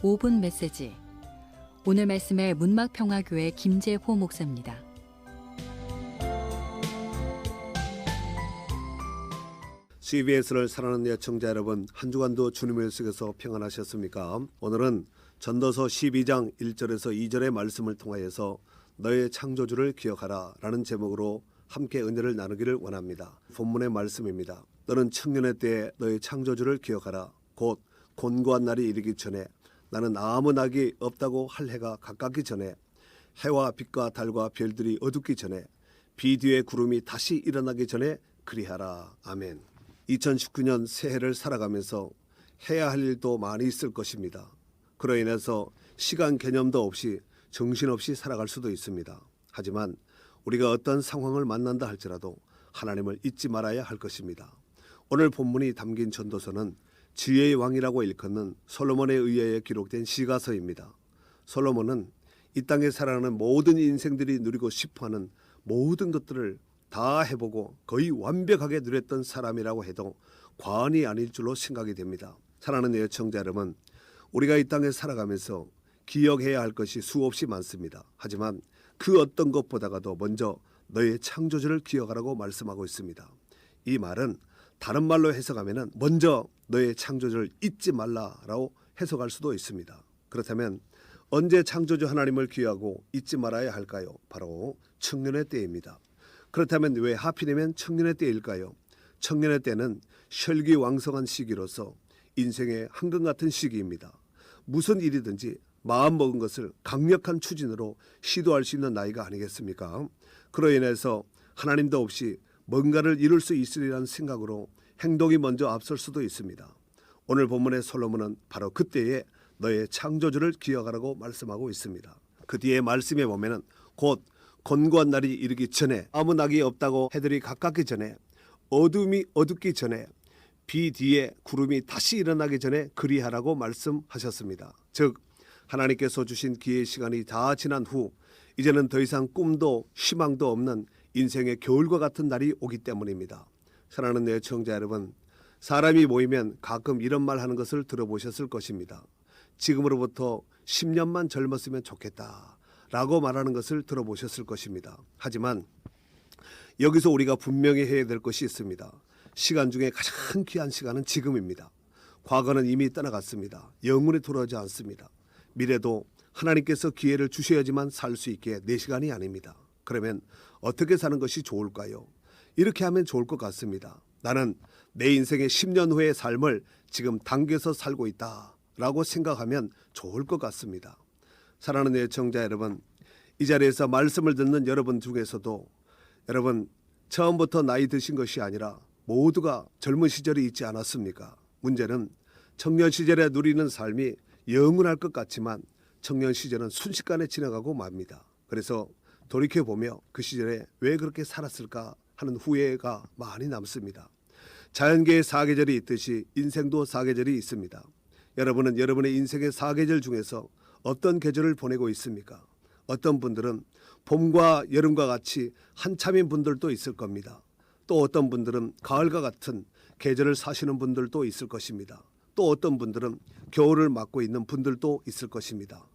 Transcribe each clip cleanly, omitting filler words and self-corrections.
5분 메시지. 오늘 말씀의 문막평화교회 김재호 목사입니다. CBS를 사랑하는 애청자 여러분, 한 주간도 주님의 속에서 평안하셨습니까? 오늘은 전도서 12장 1절에서 2절의 말씀을 통하여서 너의 창조주를 기억하라 라는 제목으로 함께 은혜를 나누기를 원합니다. 본문의 말씀입니다. 너는 청년의 때에 너의 창조주를 기억하라. 곧 곤고한 날이 이르기 전에, 나는 아무 낙이 없다고 할 해가 가깝기 전에, 해와 빛과 달과 별들이 어둡기 전에, 비 뒤에 구름이 다시 일어나기 전에 그리하라. 아멘. 2019년 새해를 살아가면서 해야 할 일도 많이 있을 것입니다. 그로 인해서 시간 개념도 없이 정신없이 살아갈 수도 있습니다. 하지만 우리가 어떤 상황을 만난다 할지라도 하나님을 잊지 말아야 할 것입니다. 오늘 본문이 담긴 전도서는 지혜의 왕이라고 일컫는 솔로몬에 의하여 기록된 시가서입니다. 솔로몬은 이 땅에 살아가는 모든 인생들이 누리고 싶어하는 모든 것들을 다 해보고 거의 완벽하게 누렸던 사람이라고 해도 과언이 아닐 줄로 생각이 됩니다. 사랑하는 애청자 여러분, 우리가 이 땅에 살아가면서 기억해야 할 것이 수없이 많습니다. 하지만 그 어떤 것보다가도 먼저 너의 창조주를 기억하라고 말씀하고 있습니다. 이 말은 다른 말로 해석하면 먼저 너의 창조주를 잊지 말라라고 해석할 수도 있습니다. 그렇다면 언제 창조주 하나님을 기억하고 잊지 말아야 할까요? 바로 청년의 때입니다. 그렇다면 왜 하필이면 청년의 때일까요? 청년의 때는 혈기왕성한 시기로서 인생의 황금 같은 시기입니다. 무슨 일이든지 마음먹은 것을 강력한 추진으로 시도할 수 있는 나이가 아니겠습니까? 그로 인해서 하나님도 없이 뭔가를 이룰 수 있으리라는 생각으로 행동이 먼저 앞설 수도 있습니다. 오늘 본문의 솔로몬은 바로 그때에 너의 창조주를 기억하라고 말씀하고 있습니다. 그 뒤에 말씀에 보면은 곧 곤고한 날이 이르기 전에, 아무 낙이 없다고 해들이 가깝기 전에, 어둠이 어둡기 전에, 비 뒤에 구름이 다시 일어나기 전에 그리하라고 말씀하셨습니다. 즉 하나님께서 주신 기회의 시간이 다 지난 후 이제는 더 이상 꿈도 희망도 없는 인생의 겨울과 같은 날이 오기 때문입니다. 사랑하는 애청자 여러분, 사람이 모이면 가끔 이런 말 하는 것을 들어보셨을 것입니다. 지금으로부터 10년만 젊었으면 좋겠다 라고 말하는 것을 들어보셨을 것입니다. 하지만 여기서 우리가 분명히 해야 될 것이 있습니다. 시간 중에 가장 귀한 시간은 지금입니다. 과거는 이미 떠나갔습니다. 영원히 돌아오지 않습니다. 미래도 하나님께서 기회를 주셔야지만 살 수 있게 내 시간이 아닙니다. 그러면 어떻게 사는 것이 좋을까요? 이렇게 하면 좋을 것 같습니다. 나는 내 인생의 10년 후의 삶을 지금 당겨서 살고 있다 라고 생각하면 좋을 것 같습니다. 사랑하는 애청자 여러분, 이 자리에서 말씀을 듣는 여러분 중에서도 여러분 처음부터 나이 드신 것이 아니라 모두가 젊은 시절이 있지 않았습니까? 문제는 청년 시절에 누리는 삶이 영원할 것 같지만 청년 시절은 순식간에 지나가고 맙니다. 그래서 돌이켜보며 그 시절에 왜 그렇게 살았을까 하는 후회가 많이 남습니다. 자연계의 사계절이 있듯이 인생도 사계절이 있습니다. 여러분은 여러분의 인생의 사계절 중에서 어떤 계절을 보내고 있습니까? 어떤 분들은 봄과 여름과 같이 한참인 분들도 있을 겁니다. 또 어떤 분들은 가을과 같은 계절을 사시는 분들도 있을 것입니다. 또 어떤 분들은 겨울을 맞고 있는 분들도 있을 것입니다.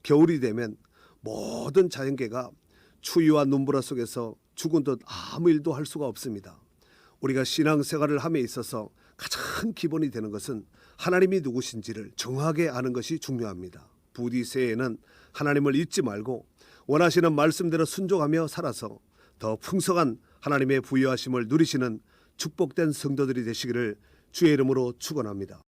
겨울이 되면 모든 자연계가 추위와 눈보라 속에서 죽은 듯 아무 일도 할 수가 없습니다. 우리가 신앙생활을 함에 있어서 가장 기본이 되는 것은 하나님이 누구신지를 정확하게 아는 것이 중요합니다. 부디 새해에는 하나님을 잊지 말고 원하시는 말씀대로 순종하며 살아서 더 풍성한 하나님의 부여하심을 누리시는 축복된 성도들이 되시기를 주의 이름으로 축원합니다.